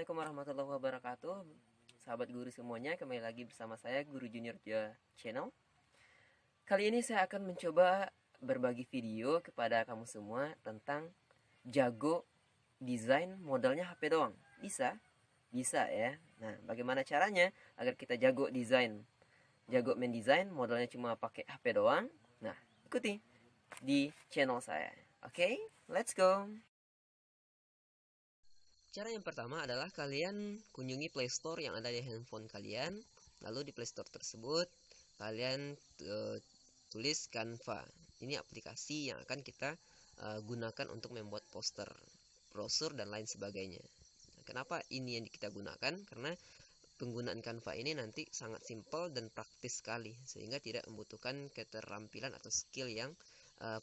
Assalamualaikum warahmatullahi wabarakatuh. Sahabat guru semuanya, kembali lagi bersama saya Guru Junior Ja Channel. Kali ini saya akan mencoba berbagi video kepada kamu semua tentang jago desain modalnya HP doang. Bisa? Bisa ya. Nah, bagaimana caranya agar kita jago desain? Jago main desain modalnya cuma pakai HP doang. Nah, ikuti di channel saya. Oke, let's go. Cara yang pertama adalah kalian kunjungi Play Store yang ada di handphone kalian. Lalu di Play Store tersebut kalian tulis Canva. Ini aplikasi yang akan kita gunakan untuk membuat poster, brosur dan lain sebagainya. Nah, kenapa ini yang kita gunakan? Karena penggunaan Canva ini nanti sangat simpel dan praktis sekali, sehingga tidak membutuhkan keterampilan atau skill yang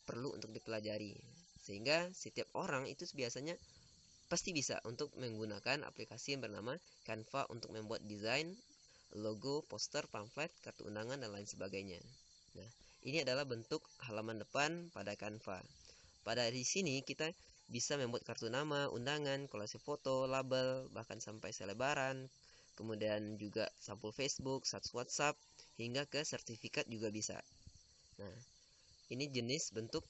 perlu untuk dipelajari. Sehingga setiap orang itu biasanya pasti bisa untuk menggunakan aplikasi yang bernama Canva untuk membuat desain, logo, poster, pamflet, kartu undangan, dan lain sebagainya. Nah, ini adalah bentuk halaman depan pada Canva. Pada di sini kita bisa membuat kartu nama, undangan, kolase foto, label, bahkan sampai selebaran, kemudian juga sampul Facebook, status WhatsApp, hingga ke sertifikat juga bisa. Nah, ini jenis bentuk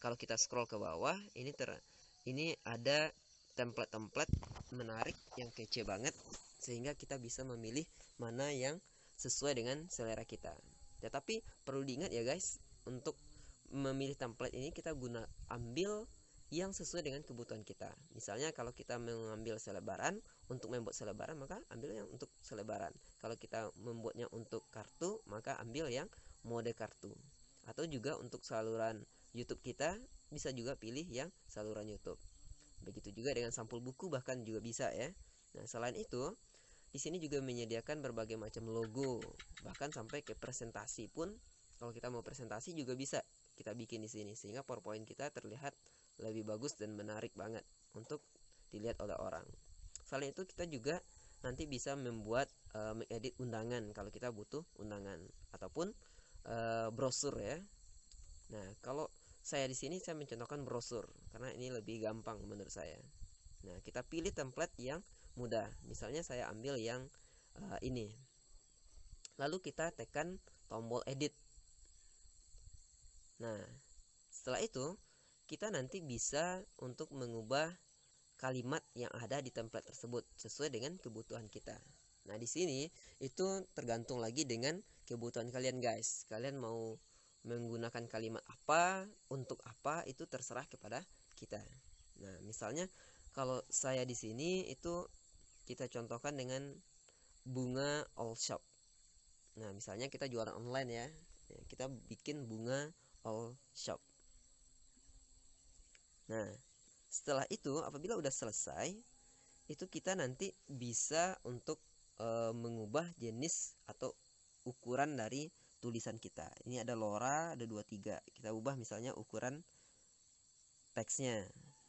kalau kita scroll ke bawah, ini ada template-template menarik yang kece banget, sehingga kita bisa memilih mana yang sesuai dengan selera kita. Tetapi perlu diingat ya guys, untuk memilih template ini kita ambil yang sesuai dengan kebutuhan kita. Misalnya kalau kita mengambil selebaran, untuk membuat selebaran maka ambil yang untuk selebaran. Kalau kita membuatnya untuk kartu, maka ambil yang mode kartu. Atau juga untuk saluran YouTube kita bisa juga pilih yang saluran YouTube. Begitu juga dengan sampul buku bahkan juga bisa ya. Nah, selain itu, di sini juga menyediakan berbagai macam logo, bahkan sampai ke presentasi pun kalau kita mau presentasi juga bisa kita bikin di sini, sehingga PowerPoint kita terlihat lebih bagus dan menarik banget untuk dilihat oleh orang. Selain itu kita juga nanti bisa membuat mengedit undangan kalau kita butuh undangan ataupun brosur ya. Nah, kalau saya di sini saya mencontohkan brosur karena ini lebih gampang menurut saya. Nah, kita pilih template yang mudah. Misalnya saya ambil yang ini. Lalu kita tekan tombol edit. Nah, setelah itu kita nanti bisa untuk mengubah kalimat yang ada di template tersebut sesuai dengan kebutuhan kita. Nah, di sini itu tergantung lagi dengan kebutuhan kalian guys. Kalian mau menggunakan kalimat apa, untuk apa, itu terserah kepada kita. Nah, misalnya kalau saya di sini itu kita contohkan dengan bunga all shop. Nah, misalnya kita jualan online ya. Kita bikin bunga all shop. Nah, setelah itu apabila udah selesai, itu kita nanti bisa untuk mengubah jenis atau ukuran dari tulisan kita. Ini ada Lora, ada 23. Kita ubah misalnya ukuran teksnya.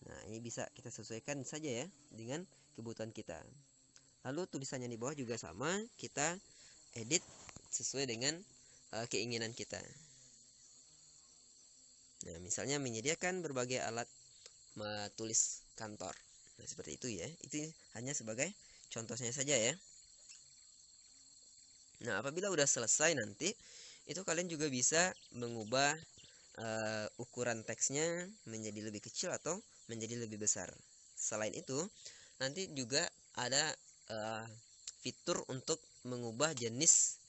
Nah, ini bisa kita sesuaikan saja ya dengan kebutuhan kita. Lalu tulisannya di bawah juga sama, kita edit sesuai dengan keinginan kita. Nah, misalnya menyediakan berbagai alat tulis kantor. Nah, seperti itu ya. Itu hanya sebagai contohnya saja ya. Nah, apabila udah selesai nanti, itu kalian juga bisa mengubah ukuran teksnya menjadi lebih kecil atau menjadi lebih besar. Selain itu, nanti juga ada fitur untuk mengubah jenis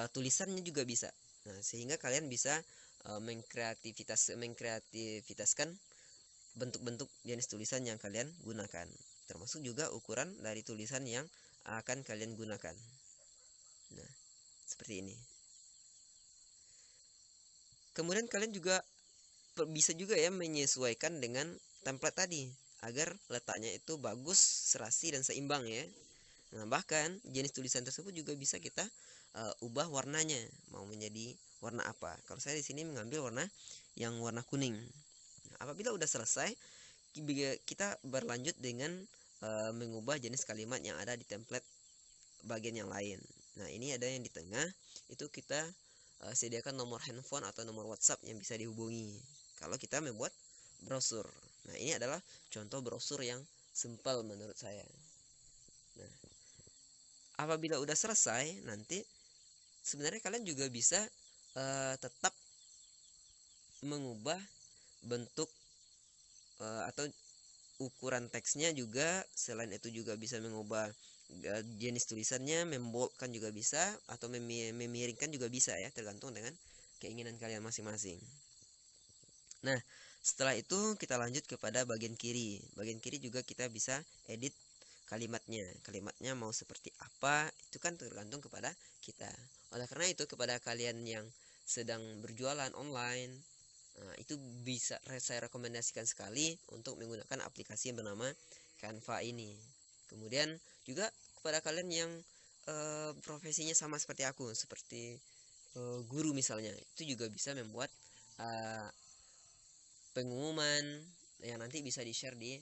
tulisannya juga bisa. Nah, sehingga kalian bisa mengkreativitaskan bentuk-bentuk jenis tulisan yang kalian gunakan, termasuk juga ukuran dari tulisan yang akan kalian gunakan. Nah, seperti ini. Kemudian kalian juga bisa juga ya menyesuaikan dengan template tadi agar letaknya itu bagus, serasi dan seimbang ya. Nah, bahkan jenis tulisan tersebut juga bisa kita ubah warnanya, mau menjadi warna apa. Kalau saya di sini mengambil warna kuning. Nah, apabila udah selesai, kita berlanjut dengan mengubah jenis kalimat yang ada di template bagian yang lain. Nah, ini ada yang di tengah, itu kita sediakan nomor handphone atau nomor WhatsApp yang bisa dihubungi kalau kita membuat brosur. Nah, ini adalah contoh brosur yang simpel menurut saya. apabila udah selesai nanti sebenarnya kalian juga bisa tetap mengubah bentuk atau ukuran teksnya juga. Selain itu juga bisa mengubah jenis tulisannya, memboldkan juga bisa, atau memiringkan juga bisa ya, tergantung dengan keinginan kalian masing-masing. Nah, setelah itu kita lanjut kepada bagian kiri. Bagian kiri juga kita bisa edit kalimatnya. Kalimatnya mau seperti apa, itu kan tergantung kepada kita. Oleh karena itu, kepada kalian yang sedang berjualan online, itu bisa saya rekomendasikan sekali untuk menggunakan aplikasi yang bernama Canva ini. Kemudian juga kepada kalian yang profesinya sama seperti aku, seperti guru misalnya, itu juga bisa membuat pengumuman yang nanti bisa di-share di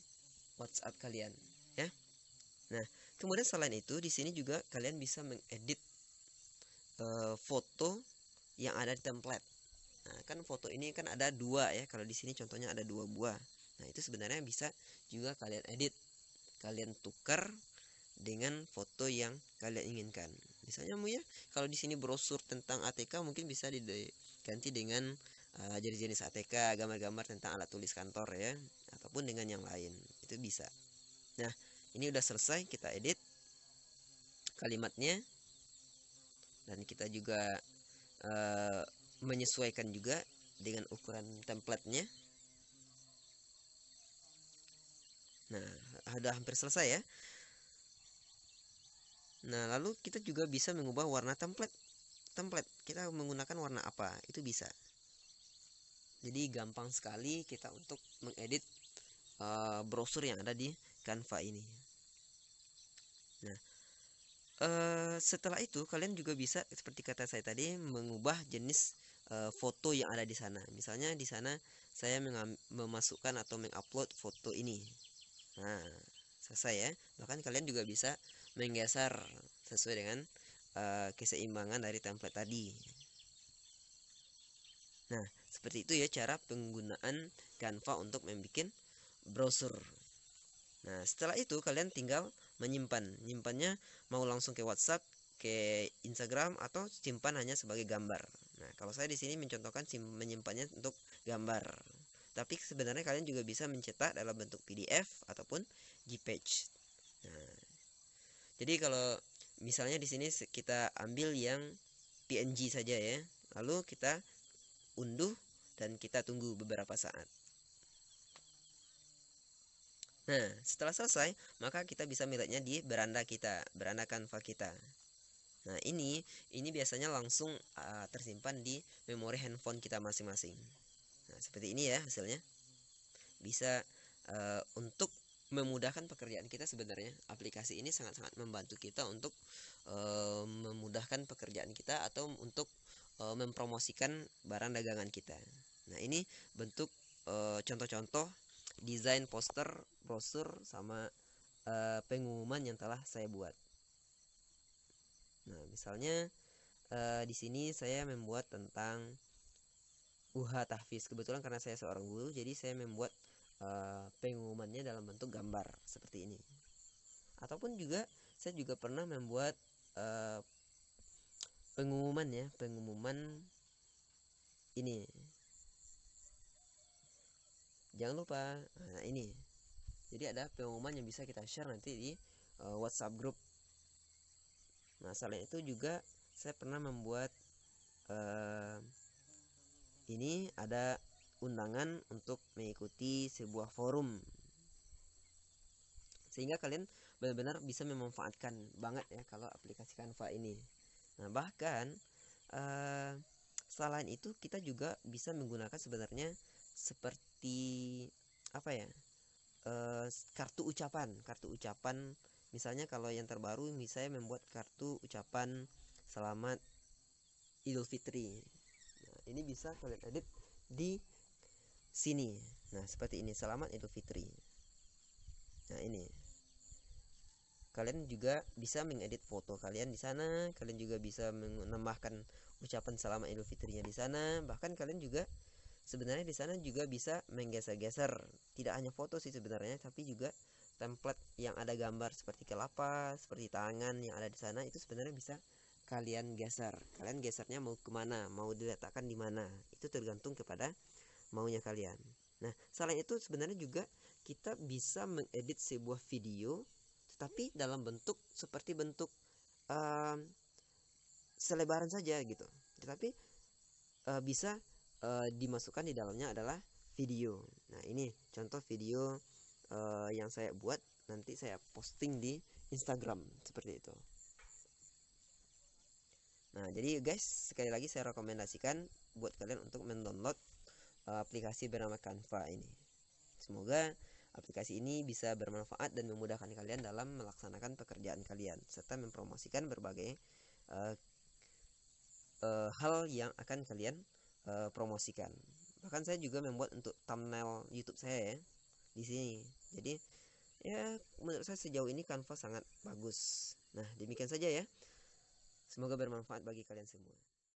WhatsApp kalian, ya. Nah, kemudian selain itu di sini juga kalian bisa mengedit foto yang ada di template. Nah, kan foto ini kan ada dua ya. Kalau di sini contohnya ada 2 buah. Nah, itu sebenarnya bisa juga kalian edit. Kalian tukar dengan foto yang kalian inginkan. Misalnya ya, kalau di sini brosur tentang ATK mungkin bisa diganti dengan jenis-jenis ATK, gambar-gambar tentang alat tulis kantor ya, ataupun dengan yang lain. Itu bisa. Nah, ini udah selesai, kita edit kalimatnya dan kita juga menyesuaikan juga dengan ukuran templatenya. Nah, sudah hampir selesai ya. Nah, lalu kita juga bisa mengubah warna template. Kita menggunakan warna apa? Itu bisa. Jadi gampang sekali kita untuk mengedit brosur yang ada di Canva ini. Nah, setelah itu kalian juga bisa seperti kata saya tadi mengubah jenis foto yang ada di sana. Misalnya di sana saya memasukkan atau mengupload foto ini. Nah, selesai ya. Bahkan kalian juga bisa menggeser sesuai dengan keseimbangan dari template tadi. Nah, seperti itu ya cara penggunaan Canva untuk membuat brosur. Nah, setelah itu kalian tinggal menyimpannya mau langsung ke WhatsApp, ke Instagram, atau simpan hanya sebagai gambar. Nah, kalau saya di sini mencontohkan menyimpannya untuk gambar. Tapi sebenarnya kalian juga bisa mencetak dalam bentuk PDF ataupun JPEG. Nah, jadi kalau misalnya di sini kita ambil yang PNG saja ya, lalu kita unduh dan kita tunggu beberapa saat. Nah, setelah selesai, maka kita bisa melihatnya di beranda kita, beranda Canva kita. Nah, ini biasanya langsung tersimpan di memori handphone kita masing-masing. Nah, seperti ini ya hasilnya. Bisa untuk memudahkan pekerjaan kita sebenarnya. Aplikasi ini sangat-sangat membantu kita untuk memudahkan pekerjaan kita atau untuk mempromosikan barang dagangan kita. Nah, ini bentuk contoh-contoh desain poster, brosur, sama pengumuman yang telah saya buat. Nah, misalnya di sini saya membuat tentang UH tahfiz. Kebetulan karena saya seorang guru, jadi saya membuat pengumumannya dalam bentuk gambar seperti ini. Ataupun juga saya juga pernah membuat pengumuman ini. Jangan lupa, nah ini. Jadi ada pengumuman yang bisa kita share nanti di WhatsApp group. Nah, selain itu juga saya pernah membuat ini ada undangan untuk mengikuti sebuah forum, sehingga kalian benar-benar bisa memanfaatkan banget ya kalau aplikasi Canva ini. Nah, bahkan selain itu kita juga bisa menggunakan sebenarnya seperti apa ya, kartu ucapan. Misalnya kalau yang terbaru saya membuat kartu ucapan selamat Idul Fitri. Nah, ini bisa kalian edit di sini. Nah, seperti ini, selamat Idul Fitri. Nah, ini kalian juga bisa mengedit foto kalian di sana. Kalian juga bisa menambahkan ucapan selamat Idul Fitrinya di sana. Bahkan kalian juga sebenarnya di sana juga bisa menggeser-geser, tidak hanya foto sih sebenarnya, tapi juga template yang ada gambar seperti kelapa, seperti tangan yang ada di sana, itu sebenarnya bisa kalian geser. Kalian gesernya mau kemana, mau diletakkan di mana, itu tergantung kepada maunya kalian. Nah, selain itu sebenarnya juga kita bisa mengedit sebuah video, tetapi dalam bentuk seperti bentuk selebaran saja gitu. Tetapi bisa dimasukkan di dalamnya adalah video. Nah, ini contoh video yang saya buat, nanti saya posting di Instagram seperti itu. Nah, jadi guys, sekali lagi saya rekomendasikan buat kalian untuk mendownload aplikasi bernama Canva ini. Semoga aplikasi ini bisa bermanfaat dan memudahkan kalian dalam melaksanakan pekerjaan kalian, serta mempromosikan berbagai hal yang akan kalian promosikan. Bahkan saya juga membuat untuk thumbnail YouTube saya ya di sini. Jadi ya menurut saya sejauh ini Canva sangat bagus. Nah, demikian saja ya. Semoga bermanfaat bagi kalian semua.